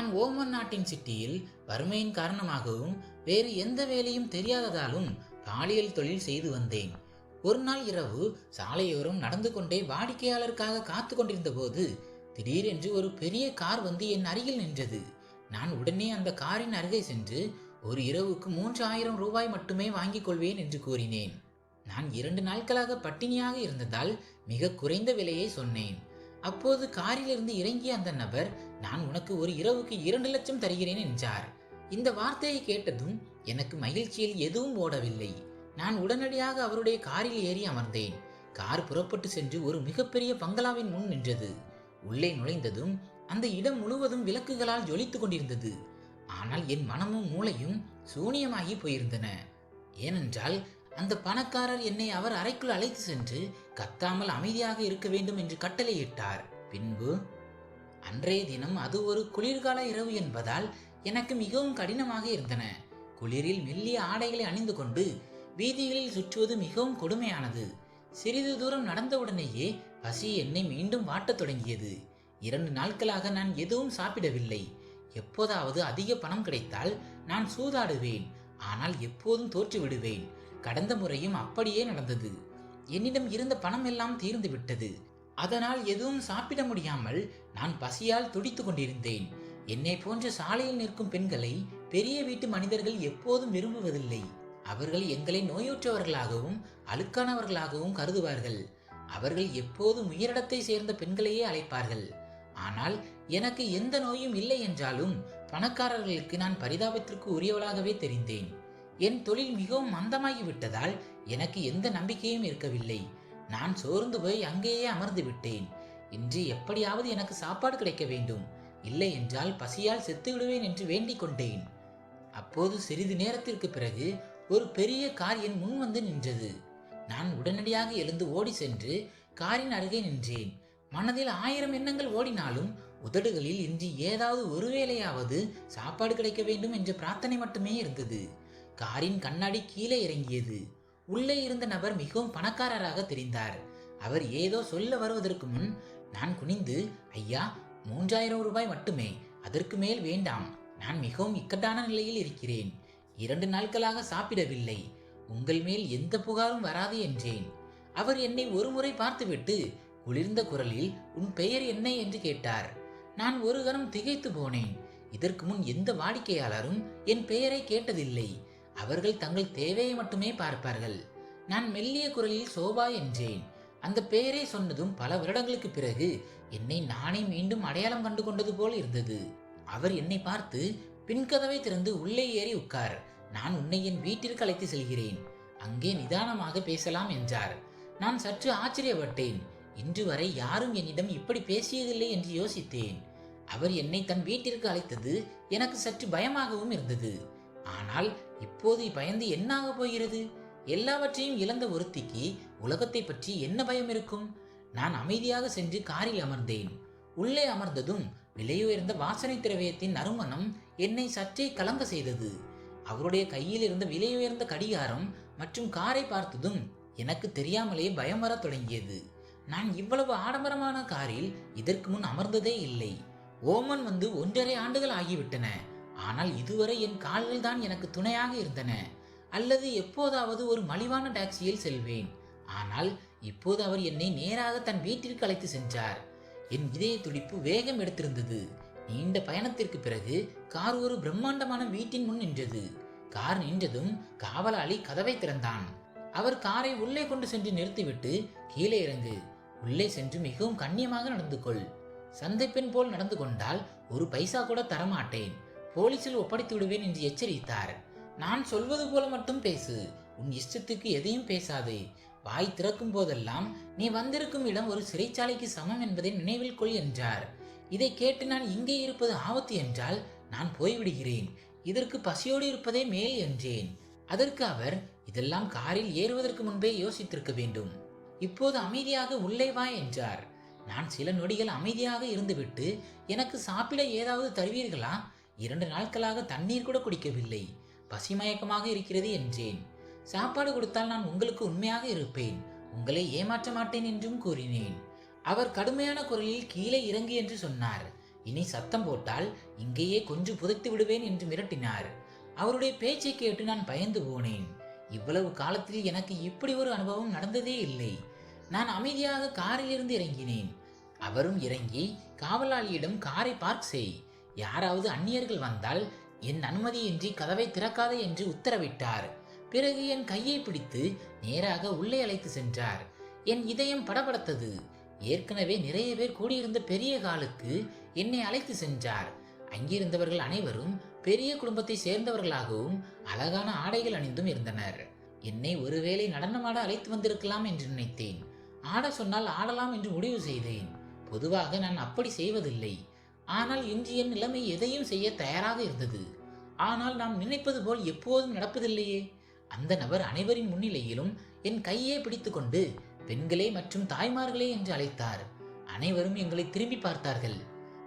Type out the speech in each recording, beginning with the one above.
நான் ஓமன் நாட்டின் சிட்டியில் வறுமையின் காரணமாகவும் வேறு எந்த வேலையும் தெரியாததாலும் பாலியல் தொழில் செய்து வந்தேன். ஒரு நாள் இரவு சாலையோரம் நடந்து கொண்டே வாடிக்கையாளருக்காக காத்து கொண்டிருந்த போது திடீரென்று ஒரு பெரிய கார் வந்து என் அருகில் நின்றது. நான் உடனே அந்த காரின் அருகே சென்று ஒரு இரவுக்கு 3000 ரூபாய் மட்டுமே வாங்கிக் கொள்வேன் என்று கூறினேன். நான் 2 நாட்களாக பட்டினியாக இருந்ததால் மிக குறைந்த விலையை சொன்னேன். அப்போது காரிலிருந்து இறங்கிய அந்த நபர், நான் உனக்கு ஒரு இரவுக்கு 2 லட்சம் தருகிறேன் என்றார். இந்த வார்த்தையை கேட்டதும் எனக்கு மகிழ்ச்சியில் எதுவும் ஓடவில்லை. நான் உடனடியாக அவருடைய காரில் ஏறி அமர்ந்தேன். கார் புறப்பட்டு சென்று ஒரு மிகப்பெரிய பங்களாவின் முன் நின்றது. உள்ளே நுழைந்ததும் அந்த இடம் முழுவதும் விளக்குகளால் ஜொலித்துக் கொண்டிருந்தது. ஆனால் என் மனமும் மூளையும் சூனியமாகி போயிருந்தன. ஏனென்றால் அந்த பணக்காரர் என்னை அவர் அறைக்குள் அழைத்து சென்று கத்தாமல் அமைதியாக இருக்க வேண்டும் என்று கட்டளையிட்டார். பின்பு அன்றைய தினம் அது ஒரு குளிர்கால இரவு என்பதால் எனக்கு மிகவும் கடினமாக இருந்தன. குளிரில் மெல்லிய ஆடைகளை அணிந்து கொண்டு வீதிகளில் சுற்றுவது மிகவும் கொடுமையானது. சிறிது தூரம் நடந்தவுடனேயே பசி என்னை மீண்டும் வாட்டத் தொடங்கியது. 2 நாட்களாக நான் எதுவும் சாப்பிடவில்லை. எப்போதாவது அதிக பணம் கிடைத்தால் நான் சூதாடுவேன், ஆனால் எப்போதும் தோற்று விடுவேன். கடந்த முறையும் அப்படியே நடந்தது. என்னிடம் இருந்த பணம் எல்லாம் தீர்ந்து விட்டது. அதனால் எதுவும் சாப்பிட முடியாமல் நான் பசியால் துடித்துக் கொண்டிருந்தேன். என்னை போன்ற சாலையில் நிற்கும் பெண்களை பெரிய வீட்டு மனிதர்கள் எப்போதும் விரும்புவதில்லை. அவர்கள் எங்களை நோயுற்றவர்களாகவும் அழுக்கானவர்களாகவும் கருதுவார்கள். அவர்கள் எப்போதும் உயரிடத்தை சேர்ந்த பெண்களையே அழைப்பார்கள். ஆனால் எனக்கு எந்த நோயும் இல்லை என்றாலும் பணக்காரர்களுக்கு நான் பரிதாபத்திற்கு உரியவளாகவே தெரிந்தேன். என் தொழில் மிகவும் மந்தமாகிவிட்டதால் எனக்கு எந்த நம்பிக்கையும் இருக்கவில்லை. நான் சோர்ந்து போய் அங்கேயே அமர்ந்து விட்டேன். இன்று எப்படியாவது எனக்கு சாப்பாடு கிடைக்க வேண்டும், இல்லை என்றால் பசியால் செத்து விடுவேன் என்று வேண்டிக் கொண்டேன். அப்போது சிறிது நேரத்திற்கு பிறகு ஒரு பெரிய கார் என் முன் வந்து நின்றது. நான் உடனடியாக எழுந்து ஓடி சென்று காரின் அருகே நின்றேன். மனதில் 1000 எண்ணங்கள் ஓடினாலும் உதடுகளில் இன்று ஏதாவது ஒரு வேளையாவது சாப்பாடு கிடைக்க வேண்டும் என்ற பிரார்த்தனை மட்டுமே இருந்தது. காரின் கண்ணாடி கீழே இறங்கியது. உள்ளே இருந்த நபர் மிகவும் பணக்காரராக தெரிந்தார். அவர் ஏதோ சொல்ல வருவதற்கு முன் நான் குனிந்து, ஐயா, 3000 ரூபாய் மட்டுமே, அதற்கு மேல் வேண்டாம். நான் மிகவும் இக்கட்டான நிலையில் இருக்கிறேன். 2 நாட்களாக சாப்பிடவில்லை. உங்கள் மேல் எந்த புகாரும் வராது என்றேன். அவர் என்னை ஒரு முறை பார்த்துவிட்டு குளிர்ந்த குரலில், உன் பெயர் என்ன என்று கேட்டார். நான் ஒரு கணம் திகைத்து போனேன். இதற்கு முன் எந்த வாடிக்கையாளரும் என் பெயரை கேட்டதில்லை. அவர்கள் தங்கள் தேவையை மட்டுமே பார்ப்பார்கள். நான் மெல்லிய குரலில் சோபா என்றேன். அந்த பெயரை சொன்னதும் பல வருடங்களுக்கு பிறகு என்னை நானே மீண்டும் அடையாளம் கண்டு கொண்டது போல் இருந்தது. அவர் என்னை பார்த்து, பின்கதவை திறந்து உள்ளே ஏறி உட்கார். நான் உன்னை என் வீட்டிற்கு அழைத்து செல்கிறேன். அங்கே நிதானமாக பேசலாம் என்றார். நான் சற்று ஆச்சரியப்பட்டேன். இன்று வரை யாரும் என்னிடம் இப்படி பேசியதில்லை என்று யோசித்தேன். அவர் என்னை தன் வீட்டிற்கு அழைத்தது எனக்கு சற்று பயமாகவும் இருந்தது. ஆனால் இப்போது பயந்து என்னாக போகிறது? எல்லாவற்றையும் இழந்த ஒருத்திக்கு உலகத்தை பற்றி என்ன பயம் இருக்கும்? நான் அமைதியாக சென்று காரில் அமர்ந்தேன். உள்ளே அமர்ந்ததும் விலையுயர்ந்த வாசனை திரவியத்தின் நறுமணம் என்னை சற்றே கலங்க செய்தது. அவருடைய கையில் இருந்த விலையுயர்ந்த கடிகாரம் மற்றும் காரை பார்த்ததும் எனக்கு தெரியாமலே பயம் வரத் தொடங்கியது. நான் இவ்வளவு ஆடம்பரமான காரில் இதற்கு முன் அமர்ந்ததே இல்லை. ஓமன் வந்து 1.5 ஆண்டுகள் ஆகிவிட்டன. ஆனால் இதுவரை என் கால்கள் தான் எனக்கு துணையாக இருந்தன. அல்லது எப்போதாவது ஒரு மலிவான டாக்ஸியில் செல்வேன். ஆனால் இப்போது அவர் என்னை நேராக தன் வீட்டிற்கு அழைத்து சென்றார். என் இதய துடிப்பு வேகம் எடுத்திருந்தது. நீண்ட பயணத்திற்கு பிறகு கார் ஒரு பிரம்மாண்டமான வீட்டின் முன் நின்றது. கார் நின்றதும் காவலாளி கதவை திறந்தான். அவர் காரை உள்ளே கொண்டு சென்று நிறுத்திவிட்டு, கீழே இறங்கு, உள்ளே சென்று மிகவும் கண்ணியமாக நடந்து கொள். சந்தை பெண் போல் நடந்து கொண்டால் ஒரு பைசா கூட தரமாட்டேன், போலீசில் ஒப்படைத்து விடுவேன் என்று எச்சரித்தார். நான் சொல்வது போல மட்டும் பேசு, உன் இஷ்டத்துக்கு எதையும் பேசாதே. வாய் திறக்கும் போதெல்லாம் நீ வந்திருக்கும் இடம் ஒரு சிறைச்சாலைக்கு சமம் என்பதை நினைவில் கொள் என்றார். இதை கேட்டு நான் இங்கே இருப்பது ஆபத்து என்றால் நான் போய்விடுகிறேன். இதற்கு பசியோடு இருப்பதே மேல் என்றேன். அதற்கு அவர், இதெல்லாம் காரில் ஏறுவதற்கு முன்பே யோசித்திருக்க வேண்டும். இப்போது அமைதியாக உள்ளே வா என்றார். நான் சில நொடிகள் அமைதியாக இருந்துவிட்டு, எனக்கு சாப்பிட ஏதாவது தருவீர்களா? 2 நாட்களாக தண்ணீர் கூட குடிக்கவில்லை, பசிமயக்கமாக இருக்கிறது என்றேன். சாப்பாடு கொடுத்தால் நான் உங்களுக்கு உண்மையாக இருப்பேன், உங்களை ஏமாற்ற மாட்டேன் என்றும் கூறினேன். அவர் கடுமையான குரலில் கீழே இறங்கு என்று சொன்னார். இனி சத்தம் போட்டால் இங்கேயே கொஞ்சம் புதைத்து விடுவேன் என்று மிரட்டினார். அவருடைய பேச்சை கேட்டு நான் பயந்து போனேன். இவ்வளவு காலத்தில் எனக்கு இப்படி ஒரு அனுபவம் நடந்ததே இல்லை. நான் அமைதியாக காரில் இருந்து இறங்கினேன். அவரும் இறங்கி காவலாளியிடம் காரை பார்க் செய், யாராவது அந்நியர்கள் வந்தால் என் அனுமதியின்றி கதவை திறக்காதே என்று உத்தரவிட்டார். பிறகு என் கையை பிடித்து நேராக உள்ளே அழைத்து சென்றார். என் இதயம் படபடத்தது. ஏற்கனவே நிறைய பேர் கூடியிருந்த பெரிய காலுக்கு என்னை அழைத்து சென்றார். அங்கிருந்தவர்கள் அனைவரும் பெரிய குடும்பத்தை சேர்ந்தவர்களாகவும் அழகான ஆடைகள் அணிந்தும் இருந்தனர். என்னை ஒருவேளை நடனமாட அழைத்து வந்திருக்கலாம் என்று நினைத்தேன். ஆட சொன்னால் ஆடலாம் என்று முடிவு செய்தேன். பொதுவாக நான் அப்படி செய்வதில்லை. ஆனால் இன்று என் நிலைமை எதையும் செய்ய தயாராக இருந்தது. ஆனால் நாம் நினைப்பது போல் எப்போதும் நடப்பதில்லையே. அந்த நபர் அனைவரின் முன்னிலையிலும் என் கையே பிடித்துக்கொண்டு பெண்களே மற்றும் தாய்மார்களே என்று அழைத்தார். அனைவரும் எங்களை திரும்பி பார்த்தார்கள்.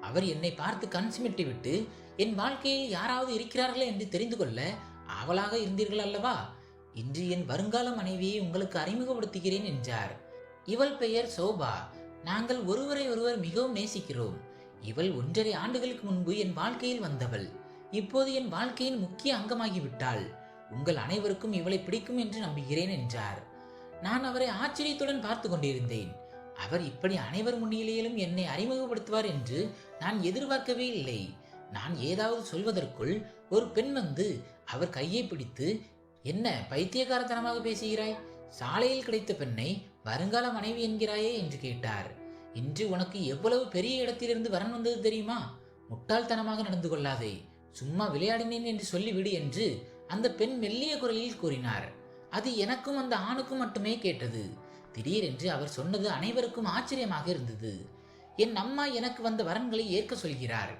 அவர் என்னை பார்த்து கண் சிமிட்டி விட்டு, என் வாழ்க்கையில் யாராவது இருக்கிறார்களே என்று தெரிந்து கொள்ள ஆவலாக இருந்தீர்கள் அல்லவா? இன்று என் வருங்கால மனைவியை உங்களுக்கு அறிமுகப்படுத்துகிறேன் என்றார். இவள் பெயர் சோபா. நாங்கள் ஒருவரை ஒருவர் மிகவும் நேசிக்கிறோம். இவள் 1.5 ஆண்டுகளுக்கு முன்பு என் வாழ்க்கையில் வந்தவள். இப்போது என் வாழ்க்கையின் முக்கிய அங்கமாகிவிட்டாள். உங்கள் அனைவருக்கும் இவளை பிடிக்கும் என்று நம்புகிறேன் என்றார். நான் அவரை ஆச்சரியத்துடன் பார்த்து கொண்டிருந்தேன். அவர் இப்படி அனைவர் முன்னிலையிலும் என்னை அறிமுகப்படுத்துவார் என்று நான் எதிர்பார்க்கவே இல்லை. நான் ஏதாவது சொல்வதற்குள் ஒரு பெண் வந்து அவர் கையை பிடித்து, என்ன பைத்தியக்காரத்தனமாக பேசுகிறாய்? சாலையில் கிடைத்த பெண்ணை வருங்கால மனைவி என்கிறாயே என்று கேட்டார். இன்று உனக்கு எவ்வளவு பெரிய இடத்திலிருந்து வரன் வந்தது தெரியுமா? முட்டாள்தனமாக நடந்து கொள்ளாதே. சும்மா விளையாடினேன் என்று சொல்லிவிடு என்று அந்த பெண் மெல்லிய குரலில் கூறினார். அது எனக்கும் அந்த ஆணுக்கும் மட்டுமே கேட்டது. திடீரென்று அவர் சொன்னது அனைவருக்கும் ஆச்சரியமாக இருந்தது. என் அம்மா எனக்கு வந்த வரன்களை ஏற்க சொல்கிறார்.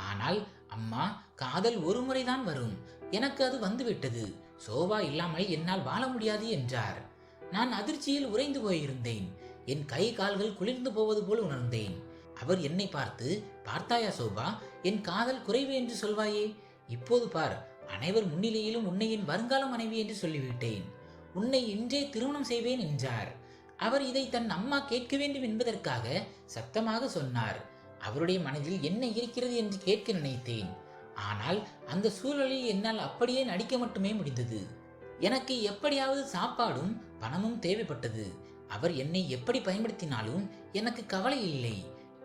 ஆனால் அம்மா, காதல் ஒரு முறைதான் வரும். எனக்கு அது வந்துவிட்டது. சோபா இல்லாமல் என்னால் வாழ முடியாது என்றார். நான் அதிர்ச்சியில் உறைந்து போயிருந்தேன். என் கை கால்கள் குளிர்ந்து போவது போல் உணர்ந்தேன். அவர் என்னை பார்த்து, பார்த்தாயா சோபா, என் காதல் குறைவு என்று சொல்வாயே, இப்போது பார், அனைவர் முன்னிலையிலும் உன்னை என் வருங்கால மனைவி என்று சொல்லிவிட்டேன். உன்னை இன்றே திருமணம் செய்வேன் என்றார். அவர் இதை தன் அம்மா கேட்க வேண்டும் என்பதற்காக சத்தமாக சொன்னார். அவருடைய மனதில் என்ன இருக்கிறது என்று கேட்க நினைத்தேன். ஆனால் அந்த சூழலில் என்னால் அப்படியே நடிக்க மட்டுமே முடிந்தது. எனக்கு எப்படியாவது சாப்பாடும் பணமும் தேவைப்பட்டது. அவர் என்னை எப்படி பயன்படுத்தினாலும் எனக்கு கவலை இல்லை.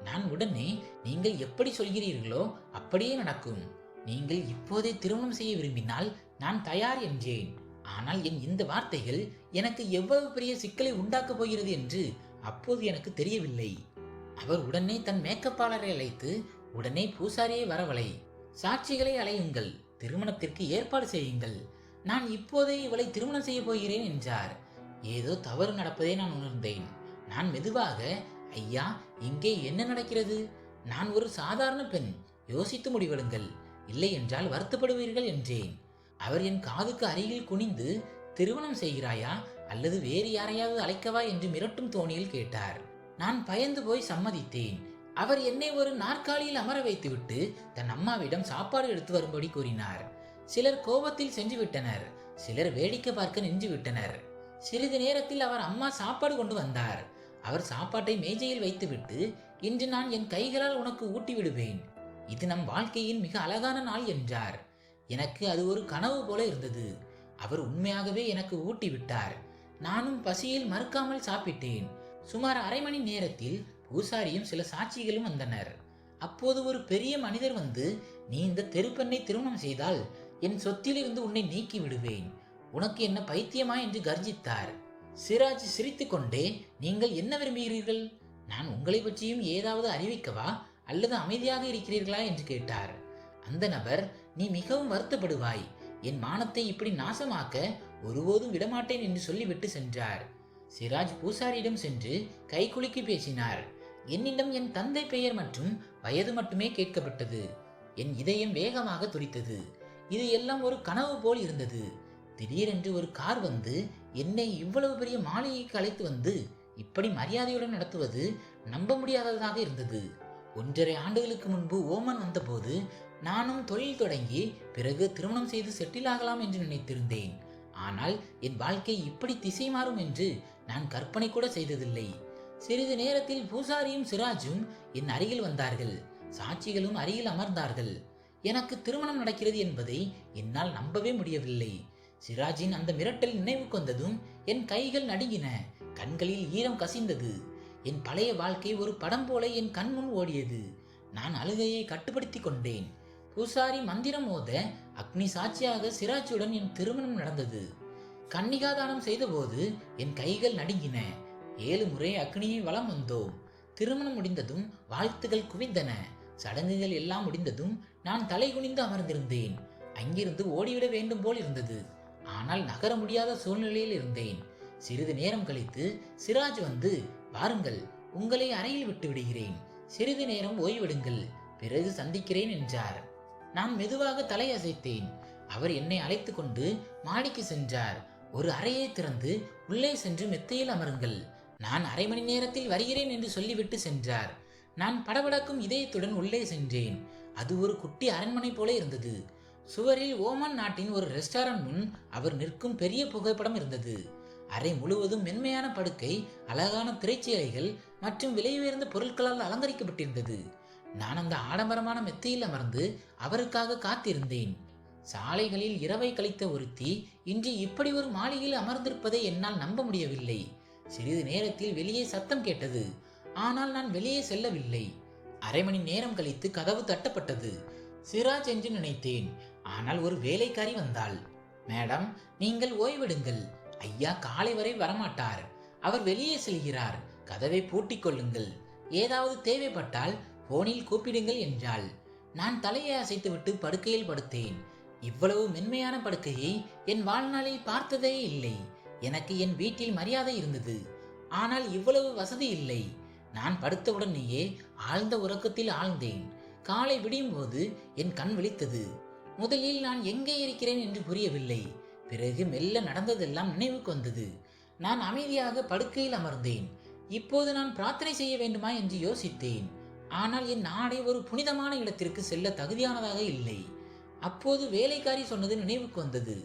நான் உடனே, நீங்கள் எப்படி சொல்கிறீர்களோ அப்படியே நடக்கும். நீங்கள் இப்போதே திருமணம் செய்ய விரும்பினால் நான் தயார் என்றேன். ஆனால் என் இந்த வார்த்தைகள் எனக்கு எவ்வளவு பெரிய சிக்கலை உண்டாக்கப் போகிறது என்று அப்போது எனக்கு தெரியவில்லை. அவர் உடனே தன் மேக்கப்பாளரை அழைத்து, உடனே பூசாரியை வரவழை, சாட்சிகளை அலையுங்கள், திருமணத்திற்கு ஏற்பாடு செய்யுங்கள். நான் இப்போதே இவளை திருமணம் செய்ய போகிறேன் என்றார். ஏதோ தவறு நடப்பதை நான் உணர்ந்தேன். நான் மெதுவாக, ஐயா, இங்கே என்ன நடக்கிறது? நான் ஒரு சாதாரண பெண், யோசித்து முடிவெடுங்கள், இல்லை என்றால் வருத்தப்படுவீர்கள் என்றேன். அவர் என் காதுக்கு அருகில் குனிந்து, திருமணம் செய்கிறாயா அல்லது வேறு யாரையாவது அழைக்கவா என்று மிரட்டும் தோணியில் கேட்டார். நான் பயந்து போய் சம்மதித்தேன். அவர் என்னை ஒரு நாற்காலியில் அமர வைத்துவிட்டு தன் அம்மாவிடம் சாப்பாடு எடுத்து வரும்படி கூறினார். சிலர் கோபத்தில் சென்று விட்டனர், சிலர் வேடிக்கை பார்க்க நின்று விட்டனர். சிறிது நேரத்தில் அவர் அம்மா சாப்பாடு கொண்டு வந்தார். அவர் சாப்பாட்டை மேஜையில் வைத்துவிட்டு, இன்று நான் என் கைகளால் உனக்கு ஊட்டி விடுவேன். இது நம் வாழ்க்கையின் மிக அழகான நாள் என்றார். எனக்கு அது ஒரு கனவு போல இருந்தது. அவர் உண்மையாகவே எனக்கு ஊட்டி விட்டார். நானும் பசியில் மறுக்காமல் சாப்பிட்டேன். சுமார் அரை மணி நேரத்தில் பூசாரியும் சில சாட்சிகளும் வந்தனர். அப்போது ஒரு பெரிய மனிதர் வந்து, நீ இந்த தெருப்பெண்ணை திருமணம் செய்தால் என் சொத்திலிருந்து உன்னை நீக்கி விடுவேன். உனக்கு என்ன பைத்தியமா என்று கர்ஜித்தார். சிராஜ் சிரித்து கொண்டே, நீங்கள் என்ன விரும்புகிறீர்கள்? நான் உங்களை பற்றியும் ஏதாவது அறிவிக்கவா அல்லது அமைதியாக இருக்கிறீர்களா என்று கேட்டார். அந்த நபர், நீ மிகவும் வருத்தப்படுவாய். என் மானத்தை இப்படி நாசமாக்க ஒருபோதும் விடமாட்டேன் என்று சொல்லிவிட்டு சென்றார். சிராஜ் பூசாரியிடம் சென்று கைகுலுக்கி பேசினார். என்னிடம் என் தந்தை பெயர் மற்றும் வயது மட்டுமே கேட்கப்பட்டது. என் இதயம் வேகமாக துடித்தது. இது எல்லாம் ஒரு கனவு போல் இருந்தது. திடீரென்று ஒரு கார் வந்து என்னை இவ்வளவு பெரிய மாளிகைக்கு அழைத்து வந்து இப்படி மரியாதையுடன் நடத்துவது நம்ப முடியாததாக இருந்தது. 1.5 ஆண்டுகளுக்கு முன்பு ஓமன் வந்தபோது நானும் தொழில் தொடங்கி பிறகு திருமணம் செய்து செட்டில் ஆகலாம் என்று நினைத்திருந்தேன். ஆனால் என் வாழ்க்கை இப்படி திசை மாறும் என்று நான் கற்பனை கூட செய்ததில்லை. சிறிது நேரத்தில் பூசாரியும் சிராஜும் என் அருகில் வந்தார்கள். சாட்சிகளும் அருகில் அமர்ந்தார்கள். எனக்கு திருமணம் நடக்கிறது என்பதை என்னால் நம்பவே முடியவில்லை. சிராஜின் அந்த மிரட்டல் நினைவுக்கு வந்ததும் என் கைகள் நடுங்கின, கண்களில் ஈரம் கசிந்தது. என் பழைய வாழ்க்கை ஒரு படம் போல என் கண்முன் ஓடியது. நான் அழுகையை கட்டுப்படுத்தி கொண்டேன். பூசாரி மந்திரம் ஓத அக்னி சாட்சியாக சிராஜுடன் என் திருமணம் நடந்தது. கன்னிகாதானம் செய்தபோது என் கைகள் நடுங்கின. 7 முறை அக்னியை வலம் வந்தோம். திருமணம் முடிந்ததும் வாழ்த்துகள் குவிந்தன. சடங்குகள் எல்லாம் முடிந்ததும் நான் தலை குனிந்து அமர்ந்திருந்தேன். அங்கிருந்து ஓடிவிட வேண்டும் போல் இருந்தது. ஆனால் நகர முடியாத சூழ்நிலையில் இருந்தேன். சிறிது நேரம் கழித்து சிராஜ் வந்து, வாருங்கள், உங்களை அறையில் விட்டு விடுகிறேன், சிறிது நேரம் ஓய்வெடுங்கள், பிறகு சந்திக்கிறேன் என்றார். நான் மெதுவாக தலை அசைத்தேன். அவர் என்னை அழைத்து கொண்டு மாடிக்கு சென்றார். ஒரு அறையை திறந்து உள்ளே சென்று மெத்தையில் அமருங்கள், நான் அரை மணி நேரத்தில் வருகிறேன் என்று சொல்லிவிட்டு சென்றார். நான் படபடக்கும் இதயத்துடன் உள்ளே சென்றேன். அது ஒரு குட்டி அரண்மனை போல இருந்தது. சுவரில் ஓமான் நாட்டின் ஒரு ரெஸ்டாரண்ட் முன் அவர் நிற்கும் பெரிய புகைப்படம் இருந்தது. அறை முழுவதும் மென்மையான படுக்கை, அழகான திரைச்சீலைகள் மற்றும் விலை உயர்ந்த பொருட்களால் அலங்கரிக்கப்பட்டிருந்தது. நான் அந்த ஆடம்பரமான மெத்தையில் அமர்ந்து அவருக்காக காத்திருந்தேன். சாலைகளில் இரவை கழித்த ஒருத்தி இன்று இப்படி ஒரு மாளிகையில் அமர்ந்திருப்பதை என்னால் நம்ப முடியவில்லை. சிறிது நேரத்தில் வெளியே சத்தம் கேட்டது. ஆனால் நான் வெளியே செல்லவில்லை. அரை மணி நேரம் கழித்து கதவு தட்டப்பட்டது. சிராஜ் என்று நினைத்தேன். ஆனால் ஒரு வேலைக்காரி வந்தாள். மேடம், நீங்கள் ஓய்வெடுங்கள், ஐயா காலை வரை வரமாட்டார், அவர் வெளியே செல்கிறார், கதவை பூட்டிக் கொள்ளுங்கள், ஏதாவது தேவைப்பட்டால் போனில் கூப்பிடுங்கள் என்றாள். நான் தலையை அசைத்துவிட்டு படுக்கையில் படுத்தேன். இவ்வளவு மென்மையான படுக்கையை என் வாழ்நாளில் பார்த்ததே இல்லை. எனக்கு என் வீட்டில் மரியாதை இருந்தது, ஆனால் இவ்வளவு வசதி இல்லை. நான் படுத்தவுடனேயே ஆழ்ந்த உறக்கத்தில் ஆழ்ந்தேன். காலை விடியும் போது என் கண் விழித்தது. முதலில் நான் எங்கே இருக்கிறேன் என்று புரியவில்லை. பிறகு மெல்ல நடந்ததெல்லாம் நினைவுக்கு வந்தது. நான் அமைதியாக படுக்கையில் அமர்ந்தேன். இப்போது நான் பிரார்த்தனை செய்ய வேண்டுமா என்று யோசித்தேன். ஆனால் என் ஆடை ஒரு புனிதமான இடத்திற்கு செல்ல தகுதியானதாக இல்லை. அப்போது வேலைக்காரி சொன்னது நினைவுக்கு வந்தது.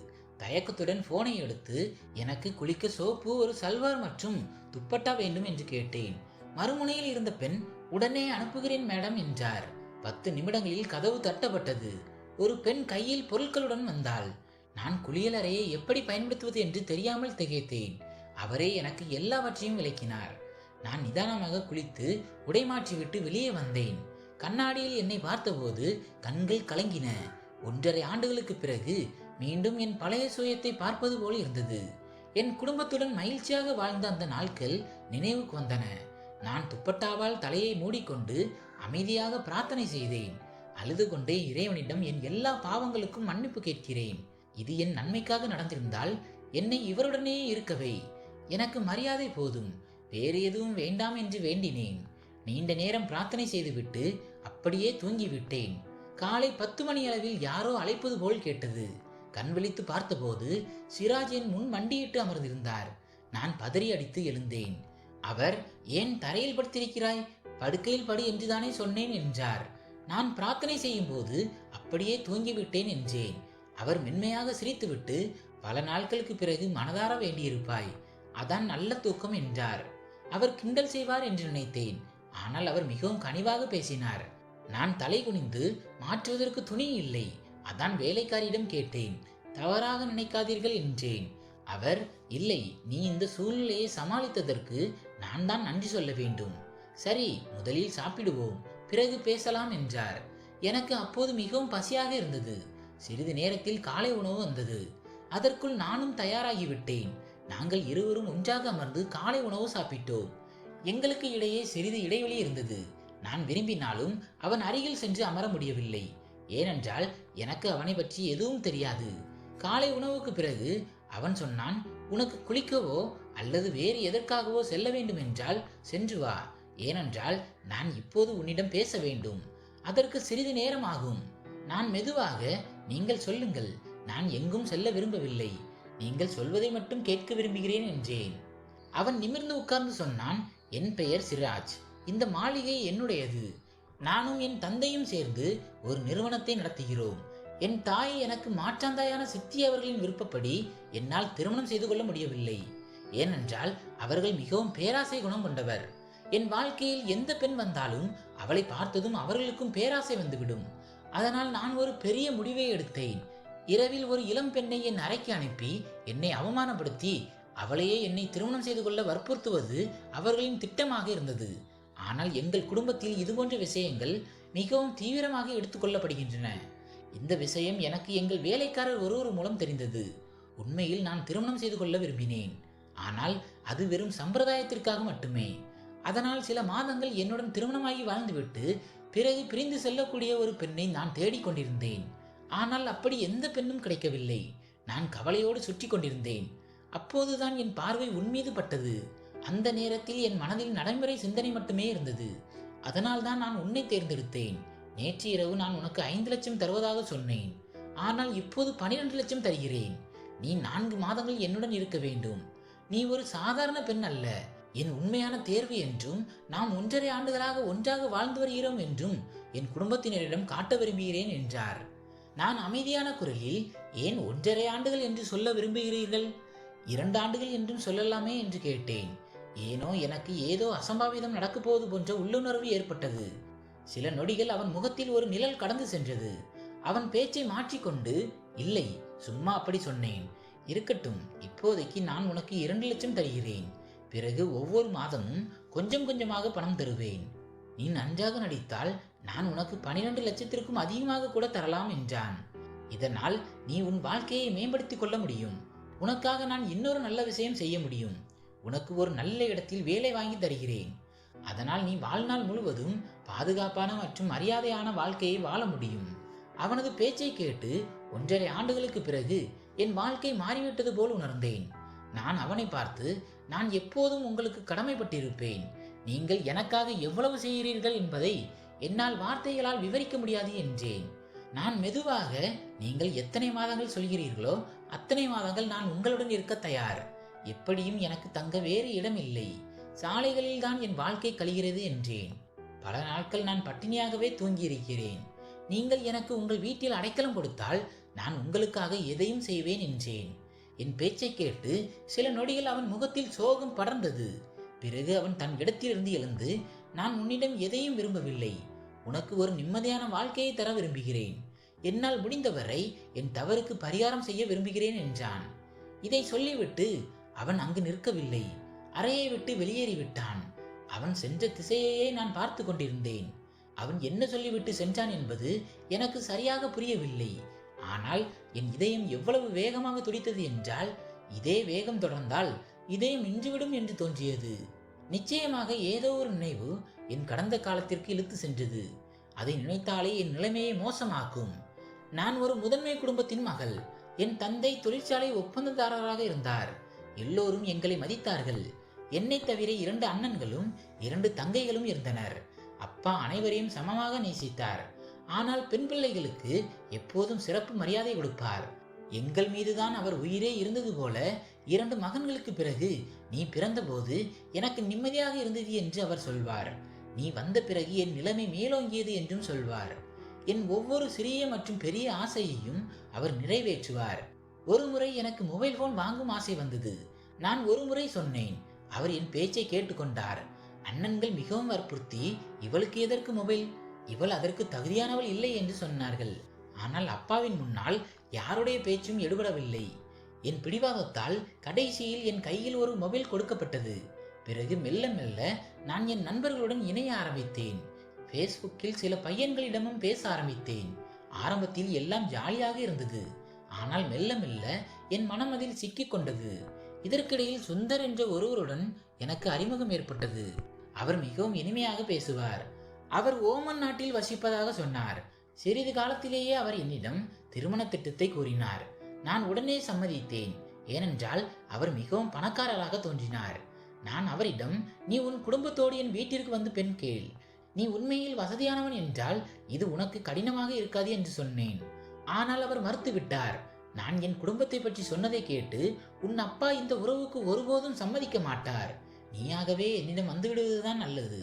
தயக்கத்துடன் போனை எடுத்து, எனக்கு குளிக்க சோப்பு, ஒரு சல்வார் மற்றும் துப்பட்டா வேண்டும் என்று கேட்டேன். மறுமுனையில் இருந்த பெண், உடனே அனுப்புகிறேன் மேடம் என்றார். 10 நிமிடங்களில் கதவு தட்டப்பட்டது. ஒரு பெண் கையில் பொருட்களுடன் வந்தாள். நான் குளியலறையை எப்படி பயன்படுத்துவது என்று தெரியாமல் திகைத்தேன். அவரே எனக்கு எல்லாவற்றையும் விளக்கினார். நான் நிதானமாக குளித்து உடை மாற்றிவிட்டு வெளியே வந்தேன். கண்ணாடியில் என்னை பார்த்தபோது கண்கள் கலங்கின. 1.5 ஆண்டுகளுக்கு பிறகு மீண்டும் என் பழைய சுயத்தை பார்ப்பது போல இருந்தது. என் குடும்பத்துடன் மகிழ்ச்சியாக வாழ்ந்த அந்த நாட்கள் நினைவுக்கு வந்தன. நான் துப்பட்டாவால் தலையை மூடிக்கொண்டு அமைதியாக பிரார்த்தனை செய்தேன். அழுது கொண்டே இறைவனிடம் என் எல்லா பாவங்களுக்கும் மன்னிப்பு கேட்கிறேன். இது என் நன்மைக்காக நடந்திருந்தால் என்னை இவருடனே இருக்கவை. எனக்கு மரியாதை போதும், வேறு எதுவும் வேண்டாம் என்று வேண்டினேன். நீண்ட நேரம் பிரார்த்தனை செய்துவிட்டு அப்படியே தூங்கிவிட்டேன். காலை 10 மணி அளவில் யாரோ அழைப்பது போல் கேட்டது. கண் விழித்து பார்த்தபோது சிராஜ் என் முன் மண்டியிட்டு அமர்ந்திருந்தார். நான் பதறி அடித்து எழுந்தேன். அவர், ஏன் தரையில் படுத்திருக்கிறாய், படுக்கையில் படு என்றுதானே சொன்னேன் என்றார். நான் பிரார்த்தனை செய்யும் போது அப்படியே தூங்கிவிட்டேன் என்றேன். அவர் மென்மையாக சிரித்துவிட்டு, பல நாட்களுக்கு பிறகு மனதார வேண்டியிருப்பாய், அதான் நல்ல தூக்கம் என்றார். அவர் கிண்டல் செய்வார் என்று நினைத்தேன். ஆனால் அவர் மிகவும் கனிவாக பேசினார். நான் தலை குனிந்து மாற்றுவதற்கு துணி இல்லை, அதான் வேலைக்காரியிடம் கேட்டேன். தவறாக நினைக்காதீர்கள் என்றேன். அவர், இல்லை, நீ இந்த சூழ்நிலையை சமாளித்ததற்கு நான் தான் நன்றி சொல்ல வேண்டும். சரி, முதலில் சாப்பிடுவோம், பிறகு பேசலாம் என்றார். எனக்கு அப்போது மிகவும் பசியாக இருந்தது. சிறிது நேரத்தில் காலை உணவு வந்தது. அதற்குள் நானும் தயாராகிவிட்டேன். நாங்கள் இருவரும் ஒன்றாக அமர்ந்து காலை உணவு சாப்பிட்டோம். எங்களுக்கு இடையே சிறிது இடைவெளி இருந்தது. நான் விரும்பினாலும் அவன் அருகில் சென்று அமர முடியவில்லை. ஏனென்றால் எனக்கு அவனை பற்றி எதுவும் தெரியாது. காலை உணவுக்கு பிறகு அவன் சொன்னான், உனக்கு குளிக்கவோ அல்லது வேறு எதற்காகவோ செல்ல வேண்டும் என்றால் சென்று வா. ஏனென்றால் நான் இப்போது உன்னிடம் பேச வேண்டும். அதற்கு சிறிது நேரம் ஆகும். நான் மெதுவாக, நீங்கள் சொல்லுங்கள், நான் எங்கும் செல்ல விரும்பவில்லை, நீங்கள் சொல்வதை மட்டும் கேட்க விரும்புகிறேன் என்றேன். அவன் நிமிர்ந்து உட்கார்ந்து சொன்னான், என் பெயர் சிராஜ், இந்த மாளிகை என்னுடையது. நானும் என் தந்தையும் சேர்ந்து ஒரு நிறுவனத்தை நடத்துகிறோம். என் தாய் எனக்கு மாற்றாந்தாயான சித்தி அவர்களின் விருப்பப்படி என்னால் திருமணம் செய்து கொள்ள முடியவில்லை. ஏனென்றால் அவர்கள் மிகவும் பேராசை குணம் கொண்டவர். என் வாழ்க்கையில் எந்த பெண் வந்தாலும் அவளை பார்த்ததும் அவர்களுக்கும் பேராசை வந்துவிடும். அதனால் நான் ஒரு பெரிய முடிவை எடுத்தேன். இரவில் ஒரு இளம் பெண்ணை என் அறைக்கு அனுப்பி என்னை அவமானப்படுத்தி அவளையே என்னை திருமணம் செய்து கொள்ள வற்புறுத்துவது அவர்களின் திட்டமாக இருந்தது. ஆனால் எங்கள் குடும்பத்தில் இதுபோன்ற விஷயங்கள் மிகவும் தீவிரமாக எடுத்துக்கொள்ளப்படுகின்றன. இந்த விஷயம் எனக்கு எங்கள் வேலைக்காரர் ஒருவர் மூலம் தெரிந்தது. உண்மையில் நான் திருமணம் செய்து கொள்ள விரும்பினேன். ஆனால் அது வெறும் சம்பிரதாயத்திற்காக மட்டுமே. அதனால் சில மாதங்கள் என்னுடன் திருமணமாகி வாழ்ந்துவிட்டு பிறகு பிரிந்து செல்லக்கூடிய ஒரு பெண்ணை நான் தேடிக்கொண்டிருந்தேன். ஆனால் அப்படி எந்த பெண்ணும் கிடைக்கவில்லை. நான் கவலையோடு சுற்றி கொண்டிருந்தேன். அப்போதுதான் என் பார்வை உன்மீது பட்டது. அந்த நேரத்தில் என் மனதில் நடைமுறை சிந்தனை மட்டுமே இருந்தது. அதனால் தான் நான் உன்னை தேர்ந்தெடுத்தேன். நேற்று இரவு நான் உனக்கு 5 லட்சம் தருவதாக சொன்னேன். ஆனால் இப்போது 12 லட்சம் தருகிறேன். நீ 4 மாதங்கள் என்னுடன் இருக்க வேண்டும். நீ ஒரு சாதாரண பெண் அல்ல, என் உண்மையான தேர்வு என்றும் நாம் 1.5 ஆண்டுகளாக ஒன்றாக வாழ்ந்து வருகிறோம் என்றும் என் குடும்பத்தினரிடம் காட்ட விரும்புகிறேன் என்றார். நான் அமைதியான குரலில், ஏன் 1.5 ஆண்டுகள் என்று சொல்ல விரும்புகிறீர்கள்? 2 ஆண்டுகள் என்றும் சொல்லலாமே என்று கேட்டேன். ஏனோ எனக்கு ஏதோ அசம்பாவிதம் நடக்கப் போவது போன்ற உள்ளுணர்வு ஏற்பட்டது. சில நொடிகள் அவன் முகத்தில் ஒரு நிழல் கடந்து சென்றது. அவன் பேச்சை மாற்றிக்கொண்டு, இல்லை, சும்மா அப்படி சொன்னேன். இருக்கட்டும், இப்போதைக்கு நான் உனக்கு 2 லட்சம் தருகிறேன். பிறகு ஒவ்வொரு மாதமும் கொஞ்சம் கொஞ்சமாக பணம் தருவேன். நீ நன்றாக நடித்தால் நான் உனக்கு 12 லட்சத்திற்கும் அதிகமாக கூட தரலாம் என்றான். இதனால் நீ உன் வாழ்க்கையை மேம்படுத்திக் கொள்ள முடியும். உனக்காக நான் இன்னொரு நல்ல விஷயம் செய்ய முடியும். உனக்கு ஒரு நல்ல இடத்தில் வேலை வாங்கி தருகிறேன். அதனால் நீ வாழ்நாள் முழுவதும் பாதுகாப்பான மற்றும் மரியாதையான வாழ்க்கையை வாழ முடியும். அவனது பேச்சை கேட்டு 1.5 ஆண்டுகளுக்கு பிறகு என் வாழ்க்கை மாறிவிட்டது போல் உணர்ந்தேன். நான் அவனை பார்த்து, நான் எப்போதும் உங்களுக்கு கடமைப்பட்டிருப்பேன். நீங்கள் எனக்காக எவ்வளவு செய்கிறீர்கள் என்பதை என்னால் வார்த்தைகளால் விவரிக்க முடியாது என்றேன். நான் மெதுவாக, நீங்கள் எத்தனை மாதங்கள் சொல்கிறீர்களோ அத்தனை மாதங்கள் நான் உங்களுடன் இருக்க தயார். எப்படியும் எனக்கு தங்க வேறு இடம் இல்லை. சாலைகளில் தான் என் வாழ்க்கை கழிகிறது என்றேன். பல நாட்கள் நான் பட்டினியாகவே தூங்கியிருக்கிறேன். நீங்கள் எனக்கு உங்கள் வீட்டில் அடைக்கலம் கொடுத்தால் நான் உங்களுக்காக எதையும் செய்வேன் என்றேன். என் பேச்சை கேட்டு சில நொடிகள் அவன் முகத்தில் சோகம் படர்ந்தது. பிறகு அவன் தன் இடத்திலிருந்து எழுந்து, நான் உன்னிடம் எதையும் விரும்பவில்லை. உனக்கு ஒரு நிம்மதியான வாழ்க்கையை தர விரும்புகிறேன். என்னால் முடிந்தவரை என் தவறுக்கு பரிகாரம் செய்ய விரும்புகிறேன் என்றான். இதை சொல்லிவிட்டு அவன் அங்கு நிற்கவில்லை. அறையை விட்டு வெளியேறிவிட்டான். அவன் சென்ற திசையையே நான் பார்த்து கொண்டிருந்தேன். அவன் என்ன சொல்லிவிட்டு சென்றான் என்பது எனக்கு சரியாக புரியவில்லை. ஆனால் என் இதயம் எவ்வளவு வேகமாக துடித்தது என்றால், இதே வேகம் தொடர்ந்தால் இதயம் நின்றுவிடும் என்று தோன்றியது. நிச்சயமாக ஏதோ ஒரு நினைவு என் கடந்த காலத்திற்கு இழுத்து சென்றது. அதை நினைத்தாலே என் நிலைமையை மோசமாக்கும். நான் ஒரு முதன்மை குடும்பத்தின் மகள். என் தந்தை தொழிற்சாலை ஒப்பந்ததாரராக இருந்தார். எல்லோரும் எங்களை மதித்தார்கள். என்னை தவிர 2 அண்ணன்களும் 2 தங்கைகளும் இருந்தனர். அப்பா அனைவரையும் சமமாக நேசித்தார். ஆனால் பெண் பிள்ளைகளுக்கு எப்போதும் சிறப்பு மரியாதை கொடுப்பார். எங்கள் மீதுதான் அவர் உயிரே இருந்தது போல 2 மகன்களுக்கு பிறகு நீ பிறந்தபோது எனக்கு நிம்மதியாக இருந்தது என்று அவர் சொல்வார். நீ வந்த பிறகு என் நிலைமை மேலோங்கியது என்றும் சொல்வார். என் ஒவ்வொரு சிறிய மற்றும் பெரிய ஆசையையும் அவர் நிறைவேற்றுவார். ஒரு முறை எனக்கு மொபைல் போன் வாங்கும் ஆசை வந்தது. நான் ஒரு முறை சொன்னேன். அவர் என் பேச்சை கேட்டுக்கொண்டார். அண்ணன்கள் மிகவும் வற்புறுத்தி, இவளுக்கு எதற்கு மொபைல், இவள் அதற்கு தகுதியானவள் இல்லை என்று சொன்னார்கள். ஆனால் அப்பாவின் முன்னால் யாருடைய பேச்சும் எடுபடவில்லை. என் பிடிவாதத்தால் கடைசியில் என் கையில் ஒரு மொபைல் கொடுக்கப்பட்டது. பிறகு மெல்ல மெல்ல நான் என் நண்பர்களுடன் இணைய ஆரம்பித்தேன். ஃபேஸ்புக்கில் சில பையன்களிடமும் பேச ஆரம்பித்தேன். ஆரம்பத்தில் எல்லாம் ஜாலியாக இருந்தது. ஆனால் மெல்ல மெல்ல என் மனம் அதில் சிக்கிக் கொண்டது. இதற்கிடையில் சுந்தர் என்ற ஒருவருடன் எனக்கு அறிமுகம் ஏற்பட்டது. அவர் மிகவும் இனிமையாக பேசுவார். அவர் ஓமன் நாட்டில் வசிப்பதாக சொன்னார். சிறிது காலத்திலேயே அவர் என்னிடம் திருமண திட்டத்தை கூறினார். நான் உடனே சம்மதித்தேன். ஏனென்றால் அவர் மிகவும் பணக்காரராக தோன்றினார். நான் அவரிடம், நீ உன் குடும்பத்தோடு என் வீட்டிற்கு வந்து பெண் கேள். நீ உண்மையில் வசதியானவன் என்றால் இது உனக்கு கடினமாக இருக்காது என்று சொன்னேன். ஆனால் அவர் மறுத்துவிட்டார். நான் என் குடும்பத்தை பற்றி சொன்னதை கேட்டு, உன் அப்பா இந்த உறவுக்கு ஒருபோதும் சம்மதிக்க மாட்டார். நீயாகவே என்னிடம் வந்துவிடுவதுதான் நல்லது.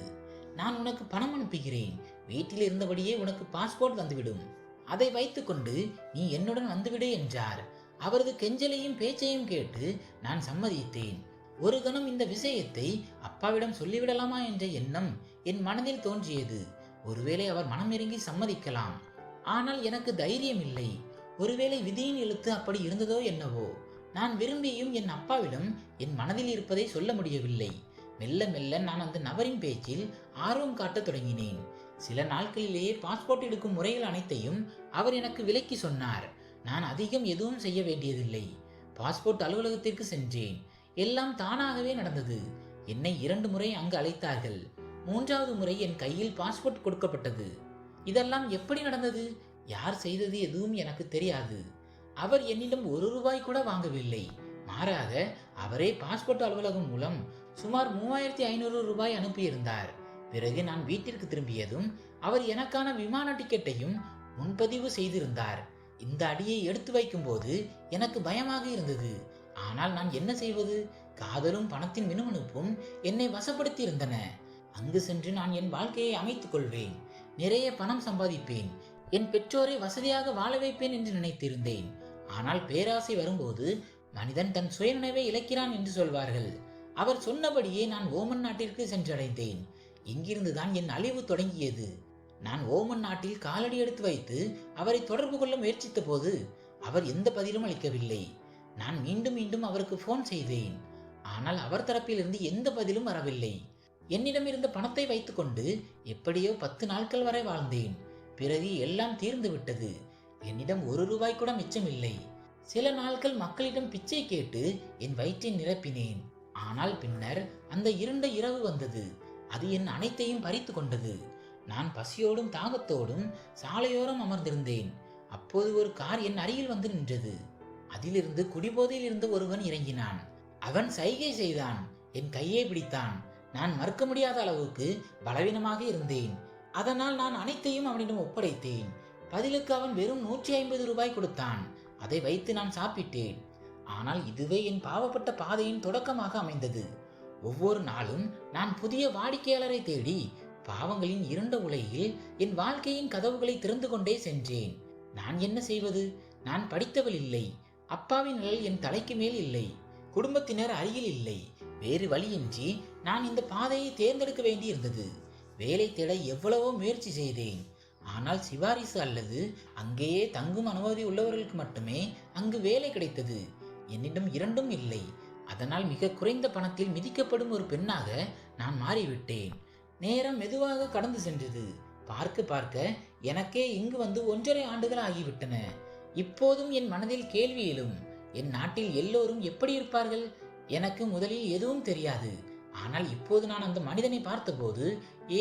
நான் உனக்கு பணம் அனுப்புகிறேன். வீட்டில் இருந்தபடியே உனக்கு பாஸ்போர்ட் வந்துவிடும். அதை வைத்துக்கொண்டு நீ என்னுடன் வந்துவிடு என்றார். அவரது கெஞ்சலையும் பேச்சையும் கேட்டு நான் சம்மதித்தேன். ஒரு கணம் இந்த விஷயத்தை அப்பாவிடம் சொல்லிவிடலாமா என்ற எண்ணம் என் மனதில் தோன்றியது. ஒருவேளை அவர் மனமிறங்கி சம்மதிக்கலாம். ஆனால் எனக்கு தைரியம் இல்லை. ஒருவேளை விதியின் எழுத்து அப்படி இருந்ததோ என்னவோ. நான் விரும்பியும் என் அப்பாவிடம் என் மனதில் இருப்பதை சொல்ல முடியவில்லை. மெல்ல மெல்ல நான் அந்த நபரின் பேச்சில் ஆர்வம் காட்டத் தொடங்கினேன். சில நாட்களிலேயே பாஸ்போர்ட் எடுக்கும் முறைகள் அனைத்தையும் அவர் எனக்கு விளக்கி சொன்னார். நான் அதிகம் எதுவும் செய்ய வேண்டியதில்லை. பாஸ்போர்ட் அலுவலகத்திற்கு சென்றேன். எல்லாம் தானாகவே நடந்தது. என்னை 2 முறை அங்கு அழைத்தார்கள். 3வது முறை என் கையில் பாஸ்போர்ட் கொடுக்கப்பட்டது. இதெல்லாம் எப்படி நடந்தது, யார் செய்தது எதுவும் எனக்கு தெரியாது. அவர் என்னிடம் 1 ரூபாய் கூட வாங்கவில்லை. மாறாக அவரே பாஸ்போர்ட் அலுவலகம் மூலம் சுமார் 3500 ரூபாய் அனுப்பியிருந்தார். பிறகு நான் வீட்டிற்கு திரும்பியதும் அவர் எனக்கான விமான டிக்கெட்டையும் முன்பதிவு செய்திருந்தார். இந்த அடியை எடுத்து வைக்கும் போது எனக்கு பயமாக இருந்தது. ஆனால் நான் என்ன செய்வது? காதலும் பணத்தின் மினுமினுப்பும் என்னை வசப்படுத்தி இருந்தன. அங்கு சென்று நான் என் வாழ்க்கையை அமைத்துக் கொள்வேன், நிறைய பணம் சம்பாதிப்பேன், என் பெற்றோரை வசதியாக வாழ வைப்பேன் என்று நினைத்திருந்தேன். ஆனால் பேராசை வரும்போது மனிதன் தன் சுயநினைவை இழக்கிறான் என்று சொல்வார்கள். அவர் சொன்னபடியே நான் ஓமன் நாட்டிற்கு சென்றடைந்தேன். இங்கிருந்துதான் என் அழிவு தொடங்கியது. நான் ஓமன் நாட்டில் காலடி எடுத்து வைத்து அவரை தொடர்பு கொள்ள முயற்சித்த போது அவர் எந்த பதிலும் அளிக்கவில்லை. நான் மீண்டும் மீண்டும் அவருக்கு போன் செய்தேன். ஆனால் அவர் தரப்பிலிருந்து எந்த பதிலும் வரவில்லை. என்னிடம் இருந்த பணத்தை வைத்துக்கொண்டு எப்படியோ 10 நாட்கள் வரை வாழ்ந்தேன். பிறகு எல்லாம் தீர்ந்து விட்டது. என்னிடம் 1 ரூபாய் கூட மிச்சமில்லை. சில நாட்கள் மக்களிடம் பிச்சை கேட்டு என் வயிற்றை நிரப்பினேன். ஆனால் பின்னர் அந்த இருண்ட இரவு வந்தது. அது என் அனைத்தையும் பறித்து கொண்டது. நான் பசியோடும் தாகத்தோடும் சாலையோரம் அமர்ந்திருந்தேன். அப்போது ஒரு கார் என் அருகில் வந்து நின்றது. அதிலிருந்து குடிபோதையில் இருந்த ஒருவன் இறங்கினான். அவன் சைகை செய்தான். என் கையை பிடித்தான். நான் மறுக்க முடியாத அளவுக்கு பலவீனமாக இருந்தேன். அதனால் நான் அனைத்தையும் அவனிடம் ஒப்படைத்தேன். பதிலுக்கு அவன் வெறும் 150 ரூபாய் கொடுத்தான். அதை வைத்து நான் சாப்பிட்டேன். ஆனால் இதுவே என் பாவப்பட்ட பாதையின் தொடக்கமாக அமைந்தது. ஒவ்வொரு நாளும் நான் புதிய வாடிக்கையாளரை தேடி பாவங்களின் இருண்ட உலகில் என் வாழ்க்கையின் கதவுகளை திறந்து கொண்டே சென்றேன். நான் என்ன செய்வது? நான் படித்தவள் இல்லை. அப்பாவின் நிழல் என் தலைக்கு மேல் இல்லை. குடும்பத்தினர் அருகில் இல்லை. வேறு வழியின்றி நான் இந்த பாதையை தேர்ந்தெடுக்க வேண்டியிருந்தது. வேலை தேட எவ்வளவோ முயற்சி செய்தேன். ஆனால் சிபாரிசு அல்லது அங்கேயே தங்கும் அனுமதி உள்ளவர்களுக்கு மட்டுமே அங்கு வேலை கிடைத்தது. என்னிடம் 2ம் இல்லை. அதனால் மிக குறைந்த பணத்தில் மிதிக்கப்படும் ஒரு பெண்ணாக நான் மாறிவிட்டேன். நேரம் மெதுவாக கடந்து சென்றது. பார்க்க பார்க்க எனக்கே இங்கு வந்து 1.5 ஆண்டுகள் ஆகிவிட்டன. இப்போதும் என் மனதில் கேள்வி எழும். என் நாட்டில் எல்லோரும் எப்படி இருப்பார்கள்? எனக்கு முதலில் எதுவும் தெரியாது. ஆனால் இப்போது நான் அந்த மனிதனை பார்த்தபோது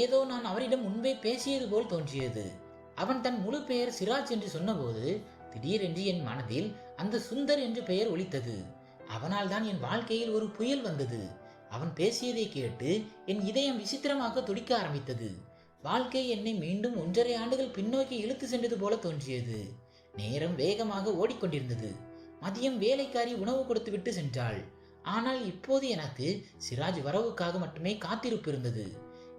ஏதோ நான் அவரிடம் முன்பே பேசியது போல் தோன்றியது. அவன் தன் முழு பெயர் சிராஜ் என்று சொன்னபோது திடீரென்று என் மனதில் அந்த சுந்தர் என்று பெயர் ஒலித்தது. அவனால் தான் என் வாழ்க்கையில் ஒரு புயல் வந்தது. அவன் பேசியதை கேட்டு என் இதயம் விசித்திரமாக துடிக்க ஆரம்பித்தது. வாழ்க்கை என்னை மீண்டும் 1.5 ஆண்டுகள் பின்னோக்கி இழுத்து சென்றது போல தோன்றியது. நேரம் வேகமாக ஓடிக்கொண்டிருந்தது. மதியம் வேலைக்காரி உணவு கொடுத்து விட்டு சென்றாள். ஆனால் இப்போது எனக்கு சிராஜ் வரவுக்காக மட்டுமே காத்திருப்பு இருந்தது.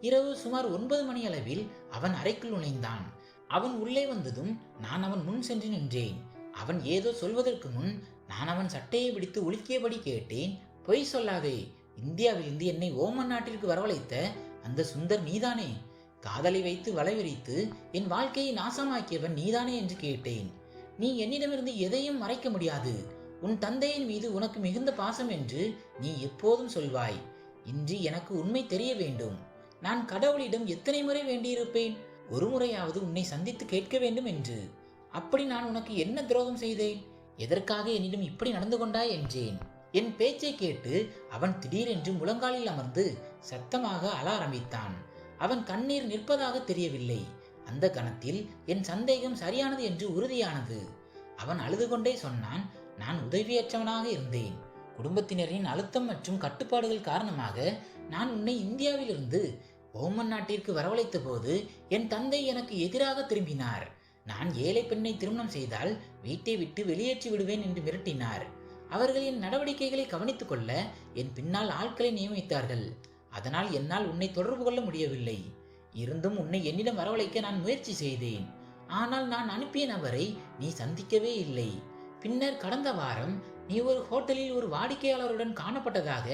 இரவு சுமார் 9 மணி அளவில் அவன் அறைக்குள் நுழைந்தான். அவன் உள்ளே வந்ததும் நான் அவன் முன் சென்று நின்றேன். அவன் ஏதோ சொல்வதற்கு முன் நான் அவன் சட்டையை பிடித்து உலுக்கியபடி கேட்டேன். பொய் சொல்லாதே, இந்தியாவிலிருந்து என்னை ஓமன் நாட்டிற்கு வரவழைத்த அந்த சுந்தர் நீதானே? காதலை வைத்து வலைவிரித்து என் வாழ்க்கையை நாசமாக்கியவன் நீதானே என்று கேட்டேன். நீ என்னிடமிருந்து எதையும் மறைக்க முடியாது. உன் தந்தையின் மீது உனக்கு மிகுந்த பாசம் என்று நீ எப்போதும் சொல்வாய். இன்று எனக்கு உண்மை தெரிய வேண்டும். நான் கடவுளிடம் எத்தனை முறை வேண்டியிருப்பேன், ஒரு முறையாவது உன்னை சந்தித்து கேட்க வேண்டும் என்று. அப்படி நான் உனக்கு என்ன துரோகம் செய்தேன்? எதற்காக என்னிடம் இப்படி நடந்து கொண்டாய் என்றேன். என் பேச்சை கேட்டு அவன் திடீரென்று முழங்காலில் அமர்ந்து சத்தமாக அழ ஆரம்பித்தான். அவன் கண்ணீர் நிற்பதாக தெரியவில்லை. அந்த கணத்தில் என் சந்தேகம் சரியானது என்று உறுதியானது. அவன் அழுது கொண்டே சொன்னான், நான் உதவியற்றவனாக இருந்தேன். குடும்பத்தினரின் அழுத்தம் மற்றும் கட்டுப்பாடுகள் காரணமாக நான் உன்னை இந்தியாவிலிருந்து ஓமன் நாட்டிற்கு வரவழைத்த போது என் தந்தை எனக்கு எதிராக திரும்பினார். நான் ஏழை பெண்ணை திருமணம் செய்தால் வீட்டை விட்டு வெளியேற்றி விடுவேன் என்று மிரட்டினார். அவர்களின் நடவடிக்கைகளை கவனித்துக் கொள்ள என் பின்னால் ஆட்களை நியமித்தார்கள். அதனால் என்னால் உன்னை தொடர்பு கொள்ள முடியவில்லை. இருந்தும் உன்னை என்னிடம் வரவழைக்க நான் முயற்சி செய்தேன். ஆனால் நான் அனுப்பிய நபரை நீ சந்திக்கவே இல்லை. பின்னர் கடந்த வாரம் நீ ஒரு ஹோட்டலில் ஒரு வாடிக்கையாளருடன் காணப்பட்டதாக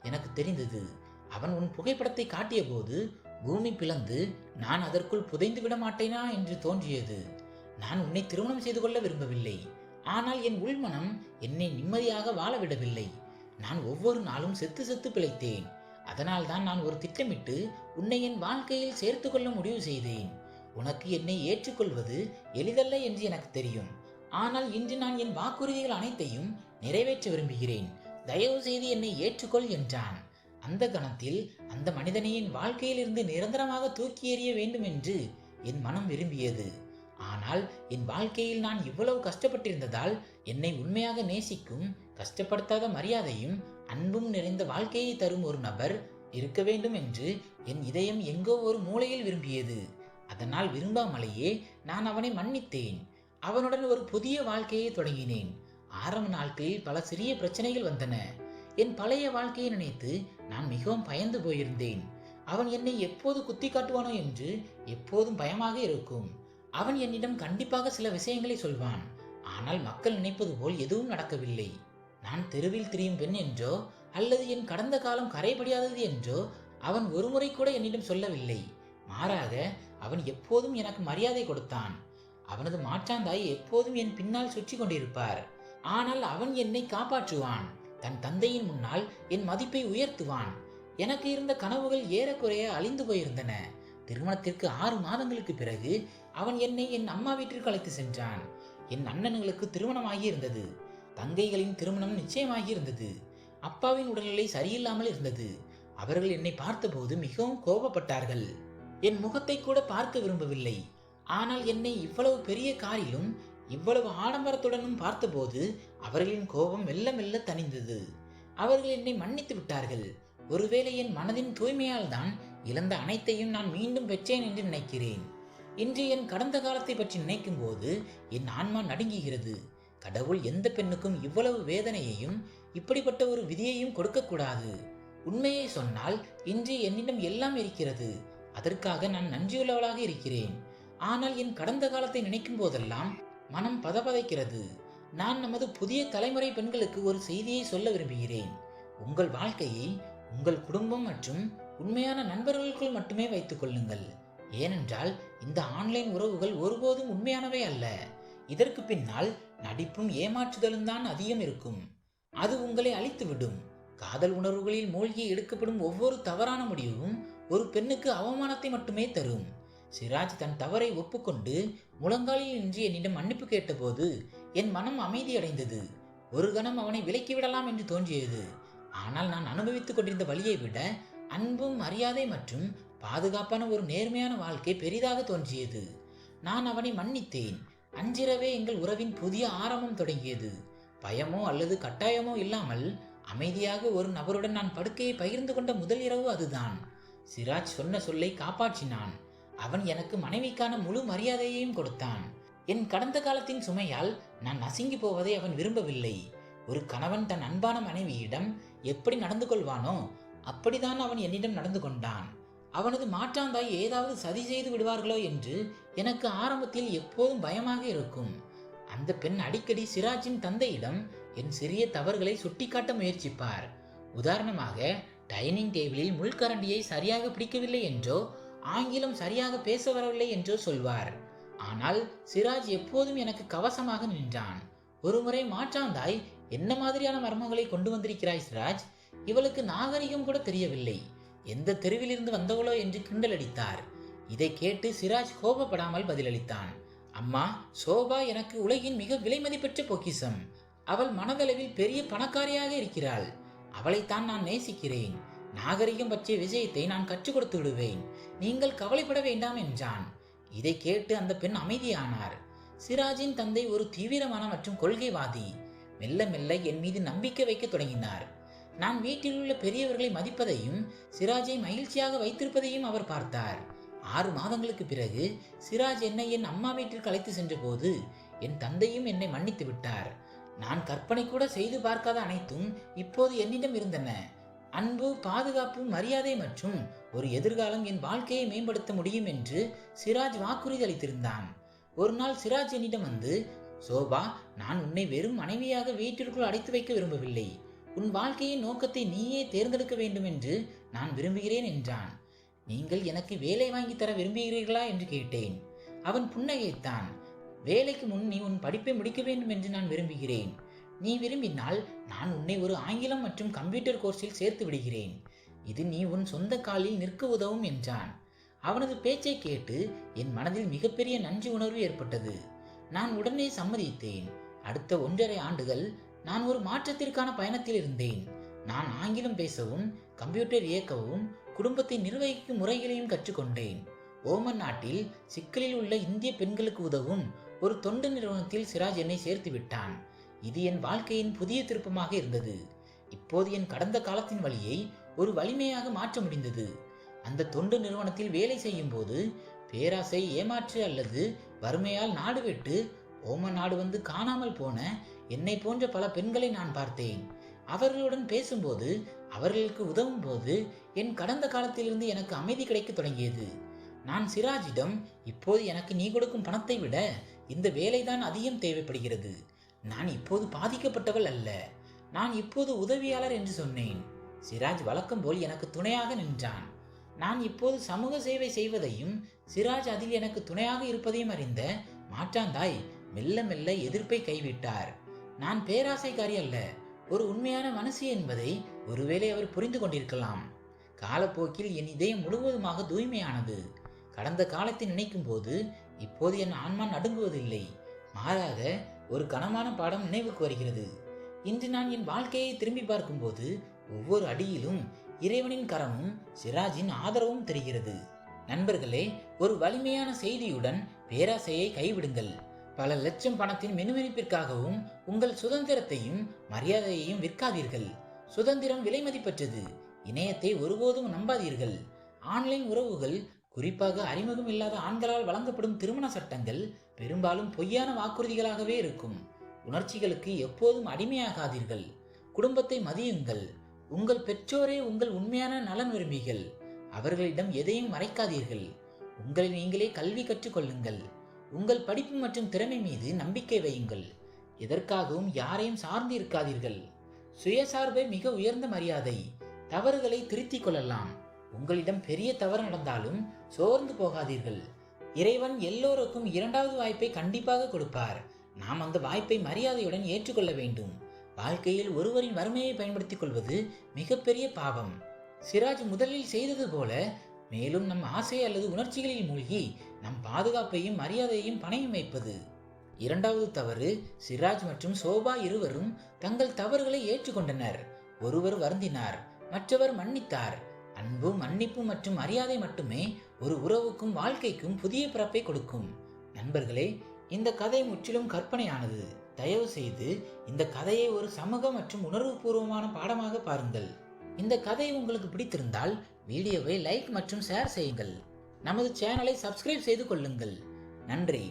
எனக்கு தெரிந்தது. அவன் உன் புகைப்படத்தை காட்டிய போது பூமி பிளந்து நான் அதற்குள் புதைந்து விட மாட்டேனா என்று தோன்றியது. நான் உன்னை திருமணம் செய்து கொள்ள விரும்பவில்லை. ஆனால் என் உள்மனம் என்னை நிம்மதியாக வாழ விடவில்லை. நான் ஒவ்வொரு நாளும் செத்து செத்து பிழைத்தேன். அதனால்தான் நான் ஒரு திட்டமிட்டு உன்னை என் வாழ்க்கையில் சேர்த்து கொள்ள முடிவு செய்தேன். உனக்கு என்னை ஏற்றுக்கொள்வது எளிதல்ல என்று எனக்கு தெரியும். ஆனால் இன்று நான் என் வாக்குறுதிகள் அனைத்தையும் நிறைவேற்ற விரும்புகிறேன். தயவு செய்து என்னை ஏற்றுக்கொள் என்றான். அந்த கணத்தில் அந்த மனிதனை என் வாழ்க்கையில் இருந்து நிரந்தரமாக தூக்கி எறிய வேண்டும் என்று என் மனம் விரும்பியது. ஆனால் என் வாழ்க்கையில் நான் இவ்வளவு கஷ்டப்பட்டிருந்ததால் என்னை உண்மையாக நேசிக்கும், கஷ்டப்படுத்தாத மரியாதையும் அன்பும் நிறைந்த வாழ்க்கையை தரும் ஒரு நபர் இருக்க வேண்டும் என்று என் இதயம் எங்கோ ஒரு மூலையில் விரும்பியது. அதனால் விரும்பாமலேயே நான் அவனை மன்னித்தேன். அவனுடன் ஒரு புதிய வாழ்க்கையை தொடங்கினேன். ஆரம்ப நாட்களில் பல சிறிய பிரச்சனைகள் வந்தன. என் பழைய வாழ்க்கையை நினைத்து நான் மிகவும் பயந்து போயிருந்தேன். அவன் என்னை எப்போது குத்தி காட்டுவானோ என்று எப்போதும் பயமாக இருக்கும். அவன் என்னிடம் கண்டிப்பாக சில விஷயங்களை சொல்வான். ஆனால் மக்கள் நினைப்பது போல் எதுவும் நடக்கவில்லை. நான் தெருவில் திரியும் பெண் என்றோ அல்லது என் கடந்த காலம் கரைபடியாதது என்றோ அவன் ஒருமுறை கூட என்னிடம் சொல்லவில்லை. மாறாக அவன் எப்போதும் எனக்கு மரியாதை கொடுத்தான். அவனது மாற்றாந்தாய் எப்போதும் என் பின்னால் சுற்றி கொண்டிருப்பார். ஆனால் அவன் என்னை காப்பாற்றுவான். தன் தந்தையின் முன்னால் என் மதிப்பை உயர்த்துவான். எனக்கு இருந்த கனவுகள் ஏறக்குறைய அழிந்து போயிருந்தன. திருமணத்திற்கு 6 மாதங்களுக்கு பிறகு அவன் என்னை என் அம்மா வீட்டிற்கு அழைத்து சென்றான். என் அண்ணன்களுக்கு திருமணமாகி இருந்தது. தங்கைகளின் திருமணம் நிச்சயமாகி இருந்தது. அப்பாவின் உடல்நிலை சரியில்லாமல் இருந்தது. அவர்கள் என்னை பார்த்தபோது மிகவும் கோபப்பட்டார்கள். என் முகத்தை கூட பார்க்க விரும்பவில்லை. ஆனால் என்னை இவ்வளவு பெரிய காரிலும் இவ்வளவு ஆடம்பரத்துடனும் பார்த்தபோது அவர்களின் கோபம் மெல்ல மெல்ல தணிந்தது. அவர்கள் என்னை மன்னித்து விட்டார்கள். ஒருவேளை என் மனதின் தூய்மையால் தான் இழந்த அனைத்தையும் நான் மீண்டும் பெற்றேன் என்று நினைக்கிறேன். இன்று என் கடந்த காலத்தை பற்றி நினைக்கும் போது என் ஆன்மா நடுங்குகிறது. கடவுள் எந்த பெண்ணுக்கும் இவ்வளவு வேதனையையும் இப்படிப்பட்ட ஒரு விதியையும் கொடுக்கக்கூடாது. உண்மையை சொன்னால் இன்று என்னிடம் எல்லாம் இருக்கிறது. அதற்காக நான் நன்றியுள்ளவளாக இருக்கிறேன். ஆனால் என் கடந்த காலத்தை நினைக்கும் போதெல்லாம் மனம் பதபதைக்கிறது. நான் நமது புதிய தலைமுறை பெண்களுக்கு ஒரு செய்தியை சொல்ல விரும்புகிறேன். உங்கள் வாழ்க்கையை உங்கள் குடும்பம் மற்றும் உண்மையான நண்பர்களுக்குள் மட்டுமே வைத்துக் கொள்ளுங்கள். ஏனென்றால் இந்த ஆன்லைன் உறவுகள் ஒருபோதும் உண்மையானவை அல்ல. இதற்கு பின்னால் நடிப்பும் ஏமாற்றுதலும் தான் அதிகம் இருக்கும். அது உங்களை அழித்துவிடும். காதல் உணர்வுகளில் மூழ்கி எடுக்கப்படும் ஒவ்வொரு தவறான முடிவும் ஒரு பெண்ணுக்கு அவமானத்தை மட்டுமே தரும். சிராஜ் தன் தவறை ஒப்புக்கொண்டு முழங்காலில் நின்று என்னிடம் மன்னிப்பு கேட்டபோது என் மனம் அமைதியடைந்தது. ஒரு கணம் அவனை விலக்கிவிடலாம் என்று தோன்றியது. ஆனால் நான் அனுபவித்துக் கொண்டிருந்த வழியை விட அன்பும் மரியாதை மற்றும் பாதுகாப்பான ஒரு நேர்மையான வாழ்க்கை பெரிதாக தோன்றியது. நான் அவனை மன்னித்தேன். அன்றிரவே எங்கள் உறவின் புதிய ஆரம்பம் தொடங்கியது. பயமோ அல்லது கட்டாயமோ இல்லாமல் அமைதியாக ஒரு நபருடன் நான் படுக்கையை பகிர்ந்து கொண்ட முதல் இரவு அதுதான். சிராஜ் சொன்ன சொல்லை காப்பாற்றினான். அவன் எனக்கு மனைவிக்கான முழு மரியாதையையும் கொடுத்தான். என் கடந்த காலத்தின் சுமையால் நான் நசுங்கி போவதை அவன் விரும்பவில்லை. ஒரு கணவன் தன் அன்பான மனைவியிடம் எப்படி நடந்து கொள்வானோ அப்படிதான் அவன் என்னிடம் நடந்து கொண்டான். அவனது மாற்றாந்தாய் ஏதாவது சதி செய்து விடுவார்களோ என்று எனக்கு ஆரம்பத்தில் எப்போதும் பயமாக இருக்கும். அந்த பெண் அடிக்கடி சிராஜின் தந்தையிடம் என் சிறிய தவறுகளை சுட்டிக்காட்ட முயற்சிப்பார். உதாரணமாக டைனிங் டேபிளில் முள்கரண்டியை சரியாக பிடிக்கவில்லை என்றோ ஆங்கிலம் சரியாக பேச வரவில்லை என்றோ சொல்வார். ஆனால் சிராஜ் எப்போதும் எனக்கு கவசமாக நின்றான். ஒருமுறை மாற்றாந்தாய், என்ன மாதிரியான மர்மங்களை கொண்டு வந்திருக்கிறாய் சிராஜ்? இவளுக்கு நாகரிகம் கூட தெரியவில்லை. எந்த தெருவிலிருந்து வந்தவளோ என்று கிண்டலடித்தார். இதை கேட்டு சிராஜ் கோபப்படாமல் பதிலளித்தான். அம்மா, சோபா எனக்கு உலகின் மிக விலைமதிப்பெற்ற பொக்கிஷம். அவள் மனதளவில் பெரிய பணக்காரியாக இருக்கிறாள். அவளைத்தான் நான் நேசிக்கிறேன். நாகரிகம் பற்றிய விஷயத்தை நான் கற்றுக் கொடுத்து விடுவேன். நீங்கள் கவலைப்பட வேண்டாம் என்றான். இதை கேட்டு அந்த பெண் அமைதியானார். சிராஜின் தந்தை ஒரு தீவிரமான மற்றும் கொள்கைவாதி. மெல்ல மெல்ல என் மீது நம்பிக்கை வைக்க தொடங்கினார். நான் வீட்டில் உள்ள பெரியவர்களை மதிப்பதையும் சிராஜை மகிழ்ச்சியாக வைத்திருப்பதையும் அவர் பார்த்தார். 6 மாதங்களுக்கு பிறகு சிராஜ் என்னை என் அம்மா வீட்டிற்கு அழைத்து சென்ற போது என் தந்தையும் என்னை மன்னித்து விட்டார். நான் கற்பனை கூட செய்து பார்க்காத அனைத்தும் இப்போது என்னிடம் இருந்தன. அன்பு, பாதுகாப்பு, மரியாதை மற்றும் ஒரு எதிர்காலம் என் வாழ்க்கையை மேம்படுத்த முடியும் என்று சிராஜ் வாக்குறுதி அளித்திருந்தான். ஒரு நாள் சிராஜ் என்னிடம் வந்து, சோபா, நான் உன்னை வெறும் மனைவியாக வீட்டிற்குள் அடைத்து வைக்க விரும்பவில்லை. உன் வாழ்க்கையின் நோக்கத்தை நீயே தேர்ந்தெடுக்க வேண்டும் என்று நான் விரும்புகிறேன் என்றான். நீங்கள் எனக்கு வேலை வாங்கி தர விரும்புகிறீர்களா என்று கேட்டேன். அவன் புன்னகைத்தான். வேலைக்கு முன் நீ உன் படிப்பை முடிக்க வேண்டும் என்று நான் விரும்புகிறேன். நீ விரும்பினால் நான் உன்னை ஒரு ஆங்கிலம் மற்றும் கம்ப்யூட்டர் கோர்ஸில் சேர்த்து விடுகிறேன். இது நீ உன் சொந்த காலில் நிற்க உதவும் என்றான். அவனது பேச்சை கேட்டு என் மனதில் மிகப்பெரிய நன்றி உணர்வு ஏற்பட்டது. நான் உடனே சம்மதித்தேன். அடுத்த 1.5 ஆண்டுகள் நான் ஒரு மாற்றத்திற்கான பயணத்தில் இருந்தேன். நான் ஆங்கிலம் பேசவும், கம்ப்யூட்டர் இயக்கவும், குடும்பத்தை நிர்வகிக்கும் முறைகளையும் கற்றுக்கொண்டேன். ஓமன் நாட்டில் சிக்கலில் உள்ள இந்திய பெண்களுக்கு உதவும் ஒரு தொண்டு நிறுவனத்தில் சிராஜ் என்னை சேர்த்து விட்டான். இது என் வாழ்க்கையின் புதிய திருப்பமாக இருந்தது. இப்போது என் கடந்த காலத்தின் வழியை ஒரு வலிமையாக மாற்ற முடிந்தது. அந்த தொண்டு நிறுவனத்தில் வேலை செய்யும் போது பேராசை, ஏமாற்று அல்லது வறுமையால் நாடு விட்டு ஓமன் நாடு வந்து காணாமல் போன என்னை போன்ற பல பெண்களை நான் பார்த்தேன். அவர்களுடன் பேசும்போது, அவர்களுக்கு உதவும் போது என் கடந்த காலத்திலிருந்து எனக்கு அமைதி கிடைக்க தொடங்கியது. நான் சிராஜிடம், இப்போது எனக்கு நீ கொடுக்கும் பணத்தை விட இந்த வேலைதான் அதிகம் தேவைப்படுகிறது. நான் இப்போது பாதிக்கப்பட்டவள் அல்ல, நான் இப்போது உதவியாளர் என்று சொன்னேன். சிராஜ் வழக்கம் போல் எனக்கு துணையாக நின்றான். நான் இப்போது சமூக சேவை செய்வதையும் சிராஜ் அதில் எனக்கு துணையாக இருப்பதையும் அறிந்த மாற்றாந்தாய் மெல்ல மெல்ல எதிர்ப்பை கைவிட்டார். நான் பேராசைக்காரி அல்ல, ஒரு உண்மையான மனசு என்பதை ஒருவேளை அவர் புரிந்து கொண்டிருக்கலாம். காலப்போக்கில் என் இதயம் முழுவதுமாக தூய்மையானது. கடந்த காலத்தை நினைக்கும் போது இப்போது என் ஆன்மா நடுங்குவதில்லை. மாறாக ஒரு கனமான பாடம் நினைவுக்கு வருகிறது. இன்று நான் என் வாழ்க்கையை திரும்பி பார்க்கும்போது ஒவ்வொரு அடியிலும் இறைவனின் கரமும் சிராஜின் ஆதரவும் தெரிகிறது. நண்பர்களே, ஒரு வலிமையான செய்தியுடன் பேராசையை கைவிடுங்கள். பல லட்சம் பணத்தின் மினுமினுப்பிற்காகவும் உங்கள் சுதந்திரத்தையும் மரியாதையையும் விற்காதீர்கள். சுதந்திரம் விலை மதிப்பற்றது. இணையத்தை ஒருபோதும் நம்பாதீர்கள். ஆன்லைன் உறவுகள், குறிப்பாக அறிமுகம் இல்லாத ஆண்களால் வழங்கப்படும் திருமண சட்டங்கள் பெரும்பாலும் பொய்யான வாக்குறுதிகளாகவே இருக்கும். உணர்ச்சிகளுக்கு எப்போதும் அடிமையாகாதீர்கள். குடும்பத்தை மதியுங்கள். உங்கள் பெற்றோரே உங்கள் உண்மையான நலன் விரும்பிகள். அவர்களிடம் எதையும் மறைக்காதீர்கள். உங்களை நீங்களே கல்வி கற்றுக்கொள்ளுங்கள். உங்கள் படிப்பு மற்றும் திறமை மீது நம்பிக்கை வையுங்கள். எதற்காகவும் யாரையும் சார்ந்து இருக்காதீர்கள். சுயசார்பே மிக உயர்ந்த மரியாதை. தவறுகளை திருத்திக் கொள்ளலாம். உங்களிடம் பெரிய தவறு நடந்தாலும் சோர்ந்து போகாதீர்கள். இறைவன் எல்லோருக்கும் 2வது வாய்ப்பை கண்டிப்பாக கொடுப்பார். நாம் அந்த வாய்ப்பை மரியாதையுடன் ஏற்றுக்கொள்ள வேண்டும். வாழ்க்கையில் ஒருவரின் வறுமையை பயன்படுத்திக் கொள்வது மிகப்பெரிய பாவம். சிராஜ் முதலில் செய்தது போல மேலும் நம் ஆசை அல்லது உணர்ச்சிகளில் மூழ்கி நம் பாதுகாப்பையும் மரியாதையையும் பணையம் வைப்பது. 2வது தவறு, சிராஜ் மற்றும் சோபா இருவரும் தங்கள் தவறுகளை ஏற்றுக்கொண்டனர். ஒருவர் வருந்தினார், மற்றவர் மன்னித்தார். அன்பு, மன்னிப்பு மற்றும் மரியாதை மட்டுமே ஒரு உறவுக்கும் வாழ்க்கைக்கும் புதிய பிறப்பை கொடுக்கும். நண்பர்களே, இந்த கதை முற்றிலும் கற்பனையானது. தயவு செய்து இந்த கதையை ஒரு சமூக மற்றும் உணர்வுபூர்வமான பாடமாக பாருங்கள். இந்த கதை உங்களுக்கு பிடித்திருந்தால் வீடியோவை லைக் மற்றும் ஷேர் செய்யுங்கள். நமது சேனலை சப்ஸ்கிரைப் செய்து கொள்ளுங்கள். நன்றி.